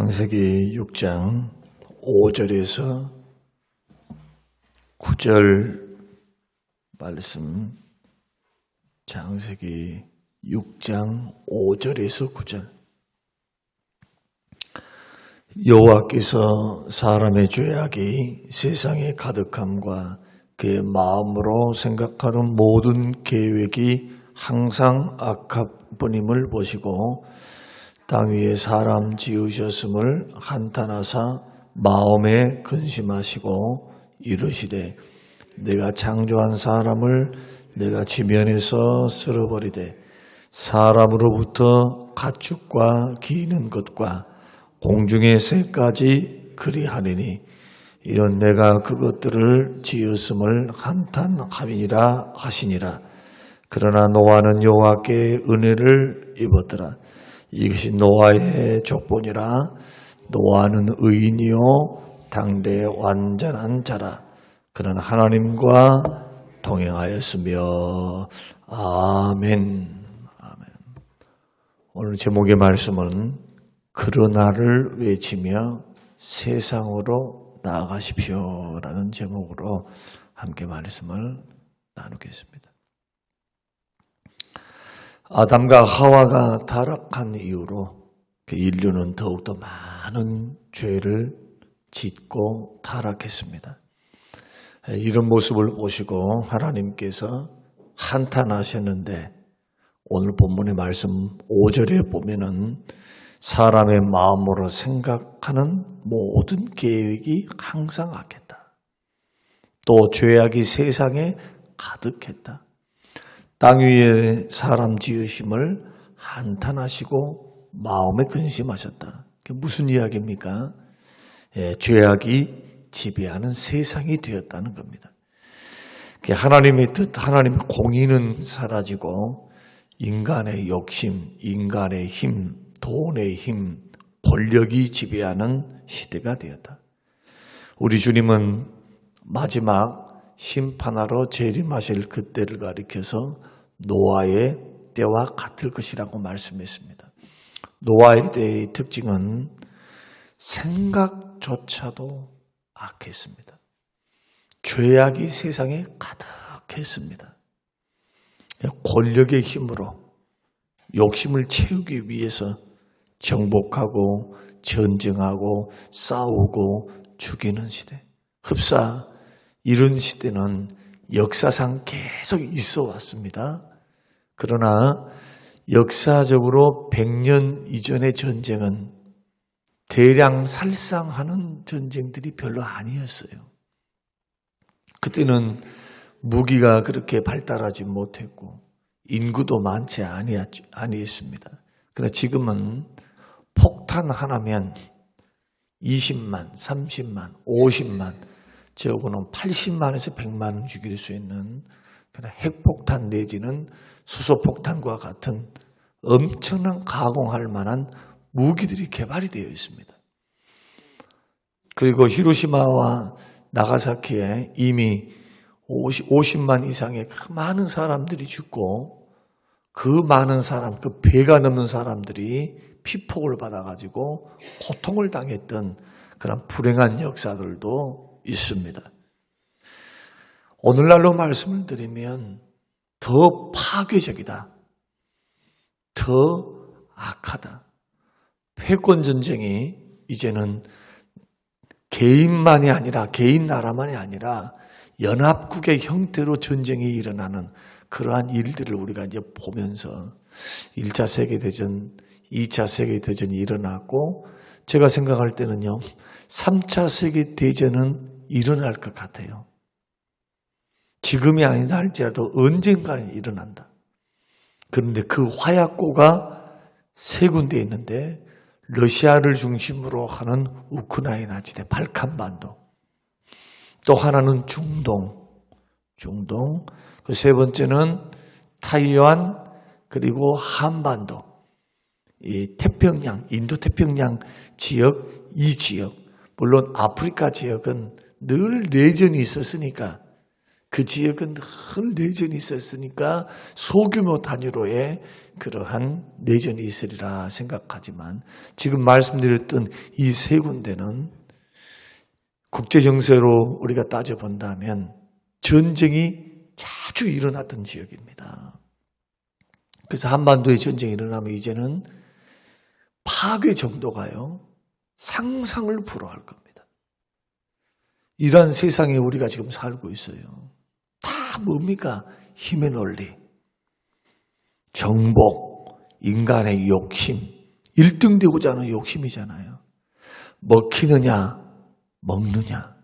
창세기 6장 5절에서 9절 말씀, 창세기 6장 5절에서 9절. 여호와께서 사람의 죄악이 세상에 가득함과 그의 마음으로 생각하는 모든 계획이 항상 악함뿐임을 보시고 땅 위에 사람 지으셨음을 한탄하사 마음에 근심하시고 이르시되 내가 창조한 사람을 내가 지면에서 쓸어버리되 사람으로부터 가축과 기는 것과 공중의 새까지 그리하리니 이런 내가 그것들을 지었음을 한탄함이니라 하시니라. 그러나 노아는 여호와께 은혜를 입었더라. 이것이 노아의 족본이라. 노아는 의인이요 당대 완전한 자라. 그는 하나님과 동행하였으며. 아멘. 아멘. 오늘 제목의 말씀은 그러나를 외치며 세상으로 나아가십시오 라는 제목으로 함께 말씀을 나누겠습니다. 아담과 하와가 타락한 이후로 인류는 더욱더 많은 죄를 짓고 타락했습니다. 이런 모습을 보시고 하나님께서 한탄하셨는데 오늘 본문의 말씀 5절에 보면은 사람의 마음으로 생각하는 모든 계획이 항상 악했다. 또 죄악이 세상에 가득했다. 땅 위에 사람 지으심을 한탄하시고 마음에 근심하셨다. 그게 무슨 이야기입니까? 죄악이 지배하는 세상이 되었다는 겁니다. 하나님의 뜻, 하나님의 공의는 사라지고 인간의 욕심, 인간의 힘, 돈의 힘, 권력이 지배하는 시대가 되었다. 우리 주님은 마지막 심판하러 재림하실 그때를 가리켜서 노아의 때와 같을 것이라고 말씀했습니다. 노아의 때의 특징은 생각조차도 악했습니다. 죄악이 세상에 가득했습니다. 권력의 힘으로 욕심을 채우기 위해서 정복하고 전쟁하고 싸우고 죽이는 시대. 흡사 이런 시대는 역사상 계속 있어 왔습니다. 그러나 역사적으로 100년 이전의 전쟁은 대량 살상하는 전쟁들이 별로 아니었어요. 그때는 무기가 그렇게 발달하지 못했고 인구도 많지 아니했습니다. 그러나 지금은 폭탄 하나면 20만, 30만, 50만, 적어는 80만에서 100만 죽일 수 있는 그런 핵폭탄 내지는 수소폭탄과 같은 엄청난 가공할 만한 무기들이 개발이 되어 있습니다. 그리고 히로시마와 나가사키에 이미 50만 이상의 그 많은 사람들이 죽고 그 많은 사람, 그 배가 넘는 사람들이 피폭을 받아가지고 고통을 당했던 그런 불행한 역사들도 있습니다. 오늘날로 말씀을 드리면 더 파괴적이다. 더 악하다. 패권 전쟁이 이제는 개인만이 아니라 개인 나라만이 아니라 연합국의 형태로 전쟁이 일어나는 그러한 일들을 우리가 이제 보면서 1차 세계대전, 2차 세계대전이 일어났고 제가 생각할 때는요 3차 세계대전은 일어날 것 같아요. 지금이 아니다 할지라도 언젠가는 일어난다. 그런데 그 화약고가 세 군데 있는데 러시아를 중심으로 하는 우크라이나 지대, 발칸반도. 또 하나는 중동. 그 세 번째는 타이완 그리고 한반도. 이 태평양, 인도태평양 지역, 이 지역. 물론 아프리카 지역은 늘 내전이 있었으니까 그 지역은 늘 내전이 있었으니까 소규모 단위로의 그러한 내전이 있으리라 생각하지만 지금 말씀드렸던 이 세 군데는 국제정세로 우리가 따져본다면 전쟁이 자주 일어났던 지역입니다. 그래서 한반도에 전쟁이 일어나면 이제는 파괴 정도가요, 상상을 불허할 겁니다. 이러한 세상에 우리가 지금 살고 있어요. 다 뭡니까? 힘의 논리, 정복, 인간의 욕심, 1등 되고자 하는 욕심이잖아요. 먹히느냐, 먹느냐.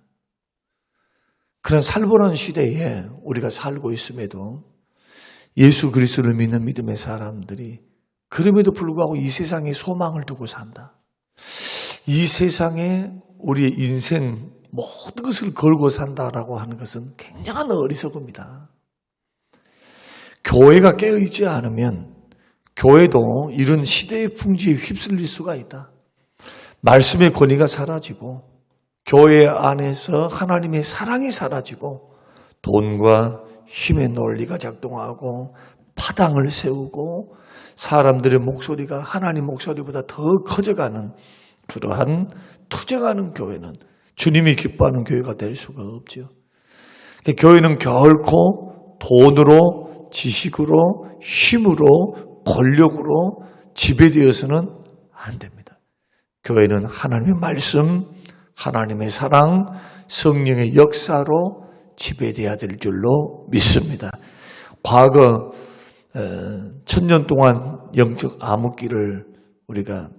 그런 살벌한 시대에 우리가 살고 있음에도 예수 그리스도를 믿는 믿음의 사람들이 그럼에도 불구하고 이 세상에 소망을 두고 산다. 이 세상에 우리의 인생 모든 것을 걸고 산다라고 하는 것은 굉장한 어리석음이다. 교회가 깨어있지 않으면 교회도 이런 시대의 풍지에 휩쓸릴 수가 있다. 말씀의 권위가 사라지고 교회 안에서 하나님의 사랑이 사라지고 돈과 힘의 논리가 작동하고 파당을 세우고 사람들의 목소리가 하나님 목소리보다 더 커져가는 그러한 투쟁하는 교회는 주님이 기뻐하는 교회가 될 수가 없죠. 교회는 결코 돈으로, 지식으로, 힘으로, 권력으로 지배되어서는 안 됩니다. 교회는 하나님의 말씀, 하나님의 사랑, 성령의 역사로 지배되어야 될 줄로 믿습니다. 과거 1000년 동안 영적 암흑기를 우리가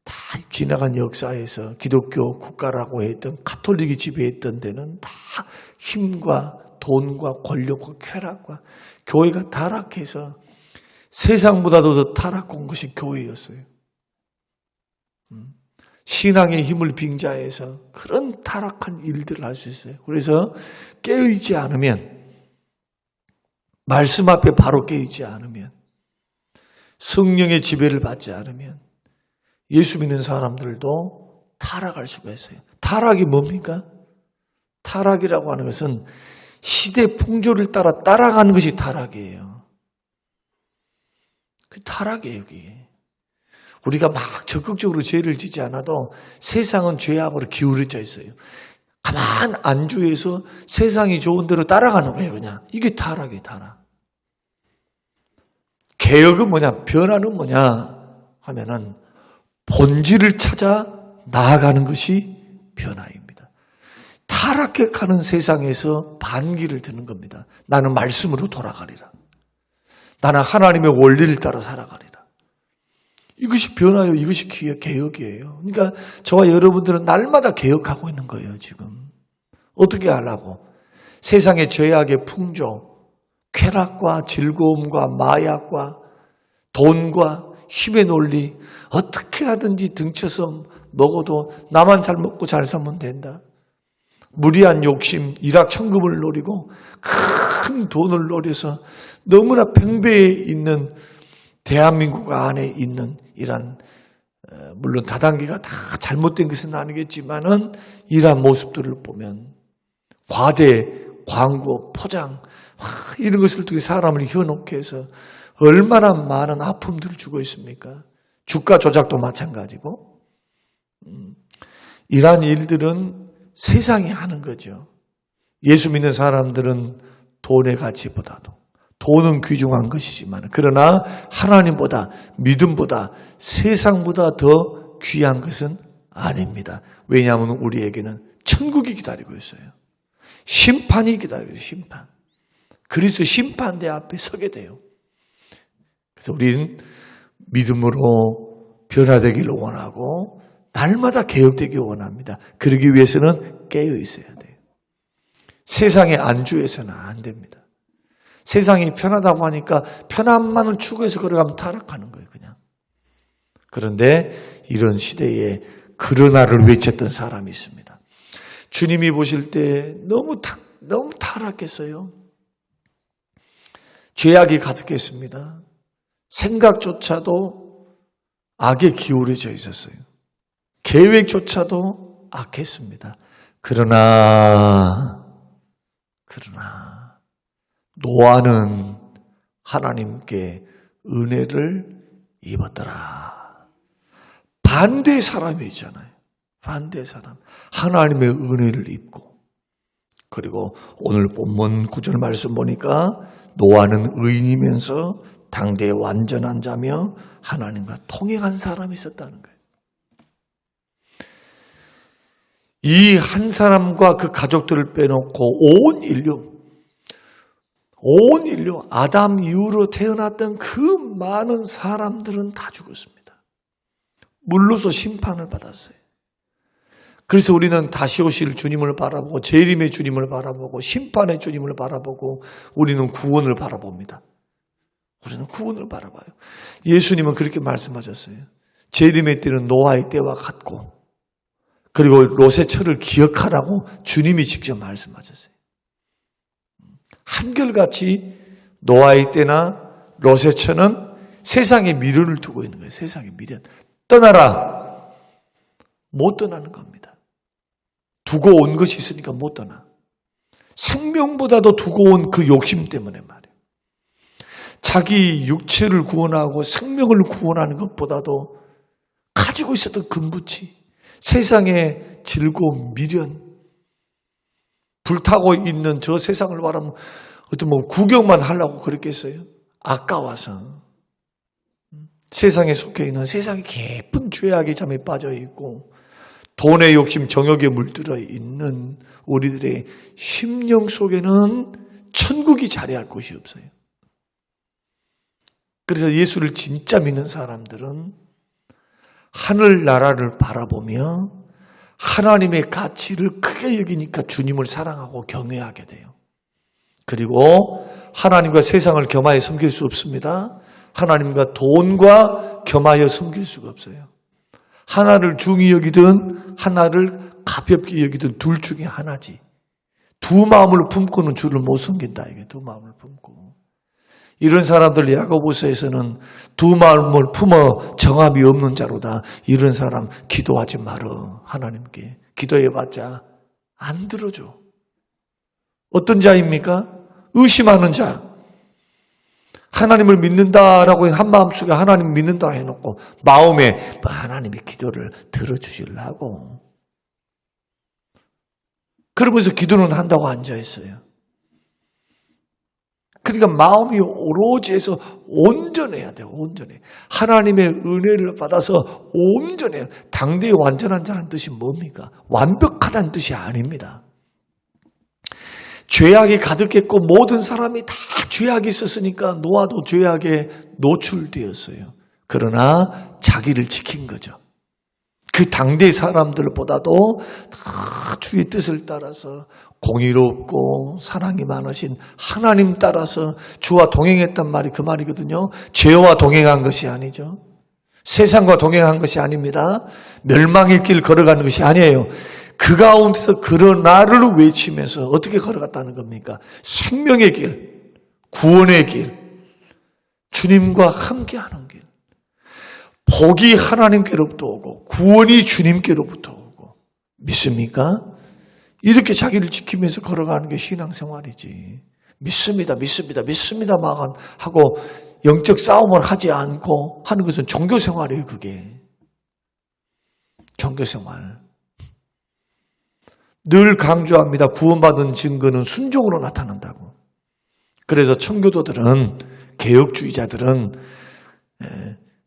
다 지나간 역사에서 기독교 국가라고 했던 가톨릭이 지배했던 데는 다 힘과 돈과 권력과 쾌락과 교회가 타락해서 세상보다도 더 타락한 것이 교회였어요. 신앙의 힘을 빙자해서 그런 타락한 일들을 할 수 있어요. 그래서 깨어있지 않으면, 말씀 앞에 바로 깨어있지 않으면, 성령의 지배를 받지 않으면 예수 믿는 사람들도 타락할 수가 있어요. 타락이 뭡니까? 타락이라고 하는 것은 시대 풍조를 따라 따라가는 것이 타락이에요. 그 타락이에요, 그게. 우리가 막 적극적으로 죄를 짓지 않아도 세상은 죄악으로 기울어져 있어요. 가만 안주해서 세상이 좋은 대로 따라가는 거예요, 그냥. 이게 타락이에요, 타락. 개혁은 뭐냐, 변화는 뭐냐 하면은 본질을 찾아 나아가는 것이 변화입니다. 타락해 가는 세상에서 반기를 드는 겁니다. 나는 말씀으로 돌아가리라. 나는 하나님의 원리를 따라 살아가리라. 이것이 변화요. 이것이 개혁이에요. 그러니까 저와 여러분들은 날마다 개혁하고 있는 거예요, 지금. 어떻게 하려고? 세상의 죄악의 풍조, 쾌락과 즐거움과 마약과 돈과 힘의 논리, 어떻게 하든지 등쳐서 먹어도 나만 잘 먹고 잘 살면 된다. 무리한 욕심, 일확천금을 노리고 큰 돈을 노려서 너무나 팽배해 있는 대한민국 안에 있는 이런, 물론 다단계가 다 잘못된 것은 아니겠지만은 이러한 모습들을 보면 과대, 광고, 포장 이런 것을 통해 사람을 현혹해 해서 얼마나 많은 아픔들을 주고 있습니까? 주가 조작도 마찬가지고. 이러한 일들은 세상이 하는 거죠. 예수 믿는 사람들은 돈의 가치보다도, 돈은 귀중한 것이지만 그러나 하나님보다, 믿음보다, 세상보다 더 귀한 것은 아닙니다. 왜냐하면 우리에게는 천국이 기다리고 있어요. 심판이 기다리고 있어요. 심판. 그리스도 심판대 앞에 서게 돼요. 그래서 우리는 믿음으로 변화되기를 원하고 날마다 개혁되기를 원합니다. 그러기 위해서는 깨어 있어야 돼요. 세상에 안주해서는 안 됩니다. 세상이 편하다고 하니까 편함만을 추구해서 걸어가면 타락하는 거예요, 그냥. 그런데 이런 시대에 그러나를 외쳤던 사람이 있습니다. 주님이 보실 때 너무 타락했어요. 죄악이 가득했습니다. 생각조차도 악에 기울어져 있었어요. 계획조차도 악했습니다. 그러나 노아는 하나님께 은혜를 입었더라. 반대 사람이잖아요. 반대 사람. 하나님의 은혜를 입고. 그리고 오늘 본문 9절 말씀 보니까 노아는 의인이면서 당대의 완전한 자며 하나님과 통행한 사람이 있었다는 거예요. 이 한 사람과 그 가족들을 빼놓고 온 인류, 아담 이후로 태어났던 그 많은 사람들은 다 죽었습니다. 물로서 심판을 받았어요. 그래서 우리는 다시 오실 주님을 바라보고 재림의 주님을 바라보고 심판의 주님을 바라보고 우리는 구원을 바라봅니다. 우리는 구원을 바라봐요. 예수님은 그렇게 말씀하셨어요. 재림의 때는 노아의 때와 같고 그리고 롯의 철을 기억하라고 주님이 직접 말씀하셨어요. 한결같이 노아의 때나 롯의 철은 세상에 미련을 두고 있는 거예요. 세상에 미련. 떠나라. 못 떠나는 겁니다. 두고 온 것이 있으니까 못 떠나. 생명보다도 두고 온 그 욕심 때문에 말이에요. 자기 육체를 구원하고 생명을 구원하는 것보다도 가지고 있었던 금부치, 세상의 즐거움, 미련, 불타고 있는 저 세상을 바라면 어떤 뭐 구경만 하려고 그랬겠어요? 아까워서. 세상에 속해 있는 세상의 깊은 죄악의 잠에 빠져 있고 돈의 욕심, 정욕에 물들어 있는 우리들의 심령 속에는 천국이 자리할 곳이 없어요. 그래서 예수를 진짜 믿는 사람들은 하늘나라를 바라보며 하나님의 가치를 크게 여기니까 주님을 사랑하고 경외하게 돼요. 그리고 하나님과 세상을 겸하여 섬길 수 없습니다. 하나님과 돈과 겸하여 섬길 수가 없어요. 하나를 중히 여기든 하나를 가볍게 여기든 둘 중에 하나지. 두 마음을 품고는 주를 못 섬긴다. 이게 두 마음을 품고. 이런 사람들 야고보서에서는 두 마음을 품어 정함이 없는 자로다. 이런 사람 기도하지 말어. 하나님께 기도해봤자 안 들어줘. 어떤 자입니까? 의심하는 자. 하나님을 믿는다라고 한 마음속에 하나님 믿는다 해놓고 마음에 하나님의 기도를 들어주시려고 그러면서 기도는 한다고 앉아있어요. 그러니까 마음이 오로지 해서 온전해야 돼요. 온전해. 하나님의 은혜를 받아서 온전해요. 당대의 완전한 자라는 뜻이 뭡니까? 완벽하다는 뜻이 아닙니다. 죄악이 가득했고 모든 사람이 다 죄악이 있었으니까 노아도 죄악에 노출되었어요. 그러나 자기를 지킨 거죠. 그 당대 사람들보다도 다 주의 뜻을 따라서 공의롭고 사랑이 많으신 하나님 따라서 주와 동행했단 말이 그 말이거든요. 죄와 동행한 것이 아니죠. 세상과 동행한 것이 아닙니다. 멸망의 길 걸어가는 것이 아니에요. 그 가운데서 그러나를 외치면서 어떻게 걸어갔다는 겁니까? 생명의 길, 구원의 길, 주님과 함께하는 길. 복이 하나님께로부터 오고 구원이 주님께로부터 오고. 믿습니까? 이렇게 자기를 지키면서 걸어가는 게 신앙생활이지. 믿습니다 막 하고 영적 싸움을 하지 않고 하는 것은 종교생활이에요. 그게 종교생활. 늘 강조합니다. 구원받은 증거는 순종으로 나타난다고. 그래서 청교도들은, 개혁주의자들은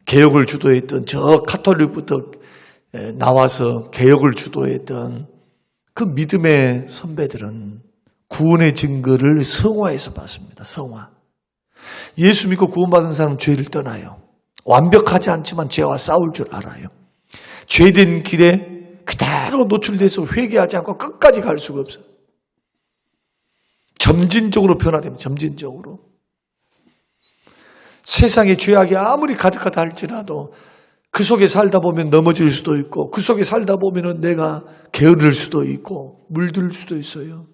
개혁을 주도했던 저 가톨릭부터 나와서 개혁을 주도했던 그 믿음의 선배들은 구원의 증거를 성화에서 받습니다. 성화. 예수 믿고 구원받은 사람은 죄를 떠나요. 완벽하지 않지만 죄와 싸울 줄 알아요. 죄된 길에 그대로 노출돼서 회개하지 않고 끝까지 갈 수가 없어요. 점진적으로 변화됩니다. 점진적으로. 세상의 죄악이 아무리 가득하다 할지라도 그 속에 살다 보면 넘어질 수도 있고 그 속에 살다 보면 내가 게으를 수도 있고 물들 수도 있어요.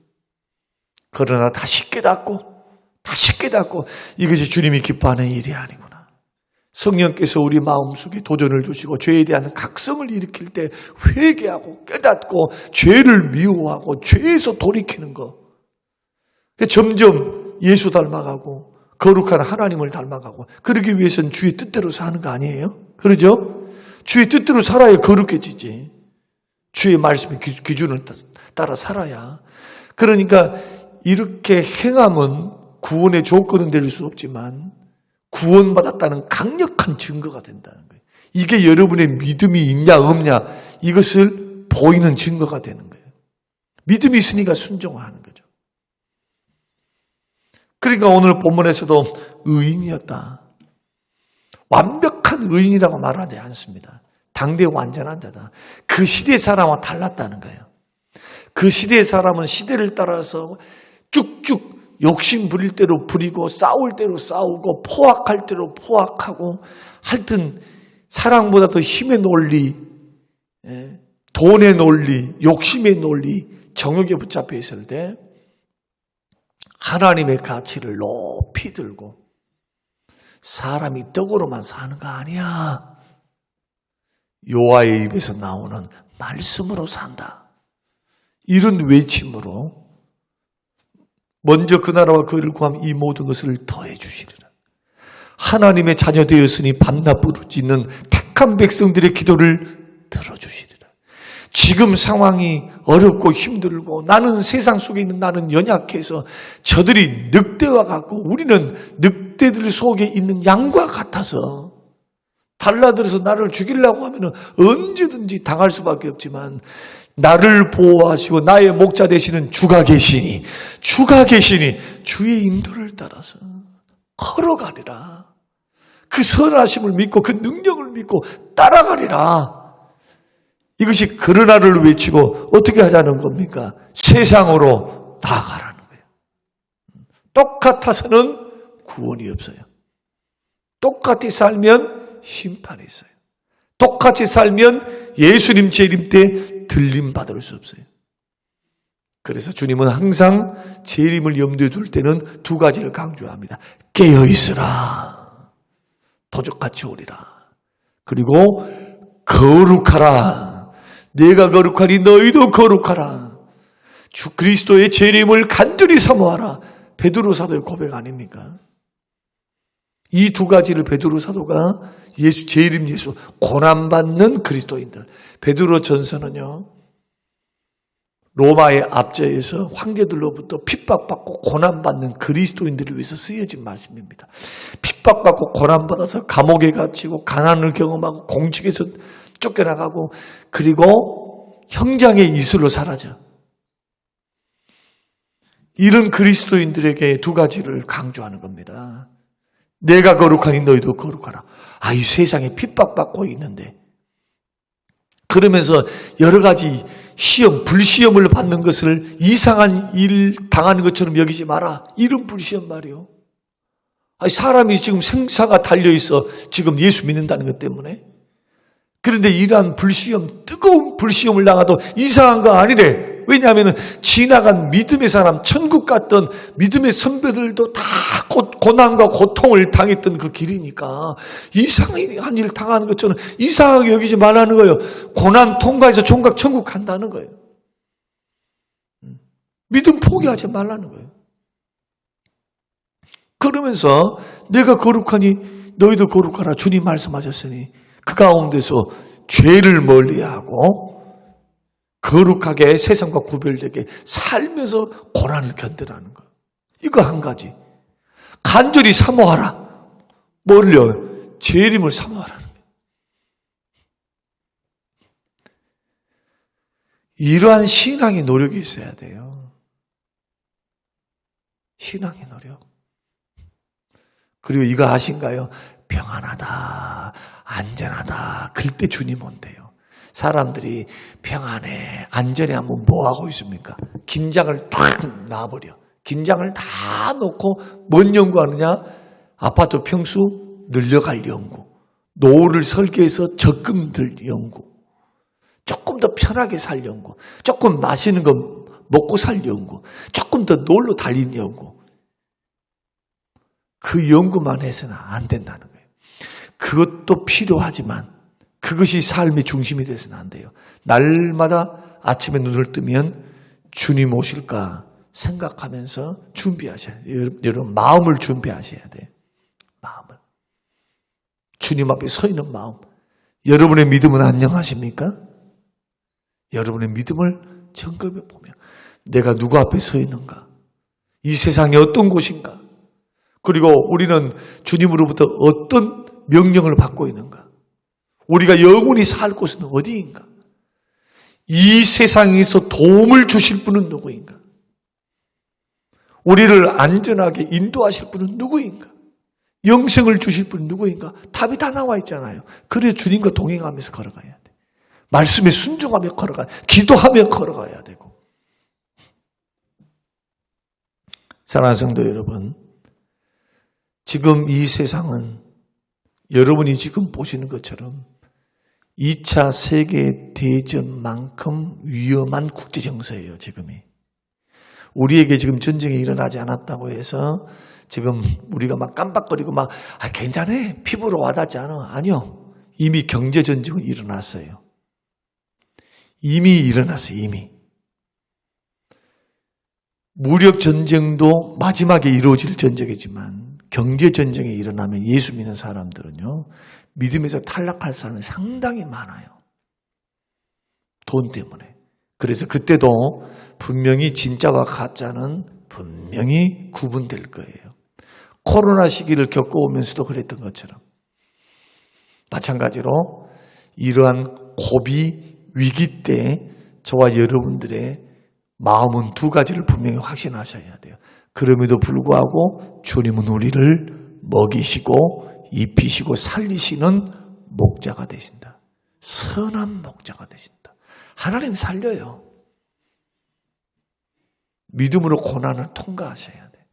그러나 다시 깨닫고 이것이 주님이 기뻐하는 일이 아니구나. 성령께서 우리 마음속에 도전을 주시고 죄에 대한 각성을 일으킬 때 회개하고 깨닫고 죄를 미워하고 죄에서 돌이키는 거. 점점 예수 닮아가고 거룩한 하나님을 닮아가고 그러기 위해서는 주의 뜻대로 사는 거 아니에요? 그러죠? 주의 뜻대로 살아야 거룩해지지. 주의 말씀의 기준을 따라 살아야. 그러니까 이렇게 행함은 구원의 조건은 될 수 없지만 구원받았다는 강력한 증거가 된다는 거예요. 이게 여러분의 믿음이 있냐 없냐 이것을 보이는 증거가 되는 거예요. 믿음이 있으니까 순종하는 거죠. 그러니까 오늘 본문에서도 의인이었다. 완벽한 의인이라고 말하지 않습니다. 당대 완전한 자다. 그 시대 사람과 달랐다는 거예요. 그 시대의 사람은 시대를 따라서 쭉쭉 욕심 부릴 대로 부리고 싸울 대로 싸우고 포악할 대로 포악하고 하여튼 사랑보다 더 힘의 논리, 돈의 논리, 욕심의 논리, 정욕에 붙잡혀 있을 때 하나님의 가치를 높이 들고 사람이 떡으로만 사는 거 아니야. 여호와의 입에서 나오는 말씀으로 산다. 이런 외침으로 먼저 그 나라와 그 일을 구하면 이 모든 것을 더해 주시리라. 하나님의 자녀 되었으니 밤낮 부르짖는 택한 백성들의 기도를 들어주시리라. 지금 상황이 어렵고 힘들고 나는 세상 속에 있는 나는 연약해서 저들이 늑대와 같고 우리는 늑대들 속에 있는 양과 같아서 달라들어서 나를 죽이려고 하면 언제든지 당할 수밖에 없지만 나를 보호하시고 나의 목자 되시는 주가 계시니 주의 인도를 따라서 걸어가리라. 그 선하심을 믿고 그 능력을 믿고 따라가리라. 이것이 그러나를 외치고 어떻게 하자는 겁니까? 세상으로 나아가라는 거예요. 똑같아서는 구원이 없어요. 똑같이 살면 심판이 있어요. 똑같이 살면 예수님 재림 때 들림 받을 수 없어요. 그래서 주님은 항상 재림을 염두에 둘 때는 두 가지를 강조합니다. 깨어있으라. 도적같이 오리라. 그리고 거룩하라. 내가 거룩하니 너희도 거룩하라. 주 그리스도의 재림을 간절히 사모하라. 베드로 사도의 고백 아닙니까? 이 두 가지를 베드로 사도가 재림 예수, 고난받는 그리스도인들. 베드로 전서는요, 로마의 압제에서 황제들로부터 핍박받고 고난받는 그리스도인들을 위해서 쓰여진 말씀입니다. 핍박받고 고난받아서 감옥에 갇히고 가난을 경험하고 공직에서 쫓겨나가고 그리고 형장의 이슬로 사라져. 이런 그리스도인들에게 두 가지를 강조하는 겁니다. 내가 거룩하니 너희도 거룩하라. 이 세상에 핍박받고 있는데 그러면서 여러 가지 시험, 불시험을 받는 것을 이상한 일 당하는 것처럼 여기지 마라. 이런 불시험 말이요. 사람이 지금 생사가 달려있어 지금 예수 믿는다는 것 때문에. 그런데 이러한 불시험, 뜨거운 불시험을 당해도 이상한 거 아니래. 왜냐하면 지나간 믿음의 사람, 천국 갔던 믿음의 선배들도 다 고난과 고통을 당했던 그 길이니까 이상한 일 당하는 것처럼 이상하게 여기지 말라는 거예요. 고난 통과해서 종각 천국 간다는 거예요. 믿음 포기하지 말라는 거예요. 그러면서 내가 거룩하니 너희도 거룩하라. 주님 말씀하셨으니 그 가운데서 죄를 멀리하고 거룩하게 세상과 구별되게 살면서 고난을 견디라는 거. 이거 한 가지. 간절히 사모하라. 뭘요? 재림을 사모하라는 거예요. 이러한 신앙의 노력이 있어야 돼요. 신앙의 노력. 그리고 이거 아신가요? 평안하다, 안전하다. 그럴 때 주님 온대요. 사람들이 평안해, 안전해 하면 뭐하고 있습니까? 긴장을 탁 놔버려. 긴장을 다 놓고 뭔 연구하느냐? 아파트 평수 늘려갈 연구, 노후를 설계해서 적금 들 연구, 조금 더 편하게 살 연구, 조금 맛있는 거 먹고 살 연구, 조금 더 놀러 달린 연구. 그 연구만 해서는 안 된다는 거예요. 그것도 필요하지만 그것이 삶의 중심이 돼서는 안 돼요. 날마다 아침에 눈을 뜨면 주님 오실까 생각하면서 준비하셔야 돼요. 여러분 마음을 준비하셔야 돼요. 마음을. 주님 앞에 서 있는 마음. 여러분의 믿음은 안녕하십니까? 여러분의 믿음을 점검해 보면 내가 누구 앞에 서 있는가? 이 세상이 어떤 곳인가? 그리고 우리는 주님으로부터 어떤 명령을 받고 있는가? 우리가 영원히 살 곳은 어디인가? 이 세상에서 도움을 주실 분은 누구인가? 우리를 안전하게 인도하실 분은 누구인가? 영생을 주실 분은 누구인가? 답이 다 나와 있잖아요. 그래서 주님과 동행하면서 걸어가야 돼. 말씀에 순종하며 걸어가야 돼. 기도하며 걸어가야 되고. 사랑하는 성도 여러분, 지금 이 세상은 여러분이 지금 보시는 것처럼 2차 세계대전만큼 위험한 국제정세예요, 지금이. 우리에게 지금 전쟁이 일어나지 않았다고 해서 지금 우리가 막 깜빡거리고 막, 괜찮아. 피부로 와닿지 않아. 아니요. 이미 경제전쟁은 일어났어요. 이미 일어났어요, 이미. 무력전쟁도 마지막에 이루어질 전쟁이지만 경제전쟁이 일어나면 예수 믿는 사람들은요, 믿음에서 탈락할 사람이 상당히 많아요. 돈 때문에. 그래서 그때도 분명히 진짜와 가짜는 분명히 구분될 거예요. 코로나 시기를 겪어오면서도 그랬던 것처럼. 마찬가지로 이러한 고비 위기 때 저와 여러분들의 마음은 두 가지를 분명히 확신하셔야 돼요. 그럼에도 불구하고 주님은 우리를 먹이시고 입히시고 살리시는 목자가 되신다. 선한 목자가 되신다. 하나님 살려요. 믿음으로 고난을 통과하셔야 돼.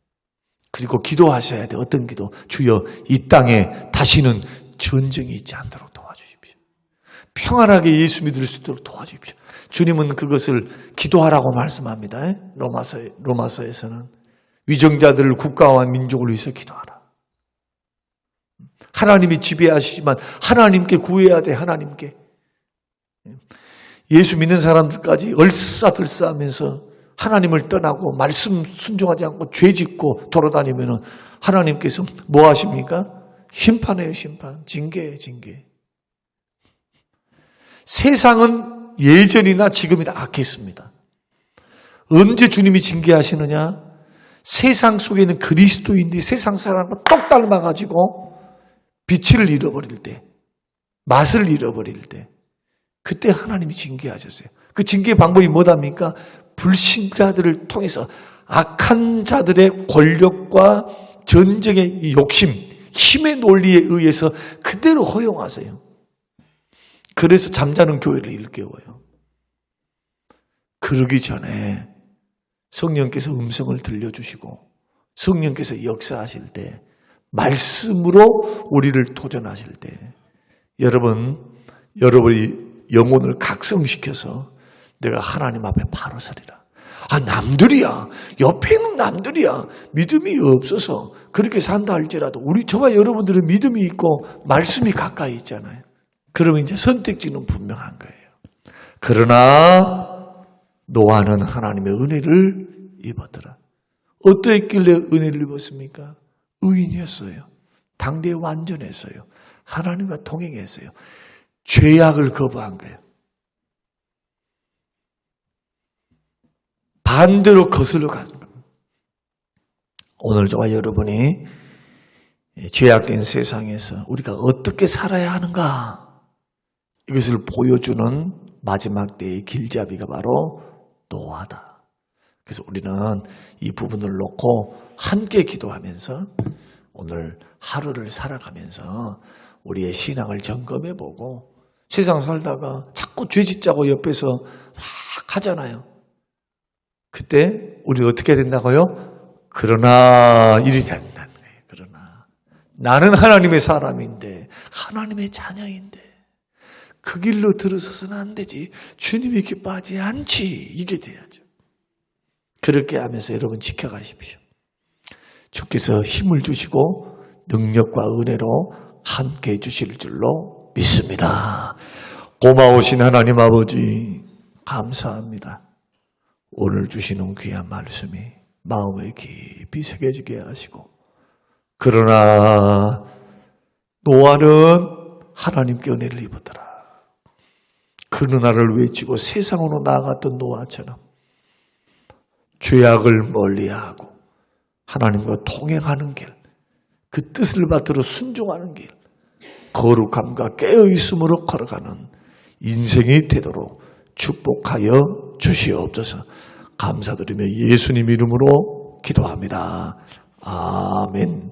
그리고 기도하셔야 돼. 어떤 기도? 주여, 이 땅에 다시는 전쟁이 있지 않도록 도와주십시오. 평안하게 예수 믿을 수 있도록 도와주십시오. 주님은 그것을 기도하라고 말씀합니다. 로마서에서는 위정자들을 국가와 민족을 위해서 기도하라. 하나님이 지배하시지만 하나님께 구해야 돼. 하나님께. 예수 믿는 사람들까지 얼싸들싸하면서 하나님을 떠나고 말씀 순종하지 않고 죄 짓고 돌아다니면 하나님께서 뭐 하십니까? 심판해요, 심판. 징계예요, 징계. 세상은 예전이나 지금이나 악했습니다. 언제 주님이 징계하시느냐? 세상 속에 있는 그리스도인들이 세상 사람과 똑 닮아가지고 빛을 잃어버릴 때, 맛을 잃어버릴 때, 그때 하나님이 징계하셨어요. 그 징계의 방법이 뭐답니까? 불신자들을 통해서 악한 자들의 권력과 전쟁의 욕심, 힘의 논리에 의해서 그대로 허용하세요. 그래서 잠자는 교회를 일깨워요. 그러기 전에 성령께서 음성을 들려주시고 성령께서 역사하실 때, 말씀으로 우리를 도전하실 때, 여러분이 영혼을 각성시켜서 내가 하나님 앞에 바로 서리라. 남들이야. 옆에 있는 남들이야. 믿음이 없어서 그렇게 산다 할지라도 저와 여러분들은 믿음이 있고 말씀이 가까이 있잖아요. 그러면 이제 선택지는 분명한 거예요. 그러나 노아는 하나님의 은혜를 입었더라. 어떠했길래 은혜를 입었습니까? 의인이었어요. 당대에 완전했어요. 하나님과 동행했어요. 죄악을 거부한 거예요. 반대로 거슬러 가는 겁니다. 오늘 저와 여러분이 죄악된 세상에서 우리가 어떻게 살아야 하는가, 이것을 보여주는 마지막 때의 길잡이가 바로 노아다. 그래서 우리는 이 부분을 놓고 함께 기도하면서 오늘 하루를 살아가면서 우리의 신앙을 점검해보고, 세상 살다가 자꾸 죄 짓자고 옆에서 막 하잖아요. 그때 우리 어떻게 해야 된다고요? 그러나 이리 된다는 거예요. 그러나 나는 하나님의 사람인데, 하나님의 자녀인데 그 길로 들어서서는 안 되지. 주님이 기뻐하지 않지. 이게 돼야죠. 그렇게 하면서 여러분 지켜가십시오. 주께서 힘을 주시고 능력과 은혜로 함께 해주실 줄로 믿습니다. 고마우신 하나님 아버지, 감사합니다. 오늘 주시는 귀한 말씀이 마음에 깊이 새겨지게 하시고, 그러나 노아는 하나님께 은혜를 입었더라. 그러나를 외치고 세상으로 나아갔던 노아처럼 죄악을 멀리하고 하나님과 동행하는 길, 그 뜻을 받들어 순종하는 길, 거룩함과 깨어있음으로 걸어가는 인생이 되도록 축복하여 주시옵소서. 감사드리며 예수님 이름으로 기도합니다. 아멘.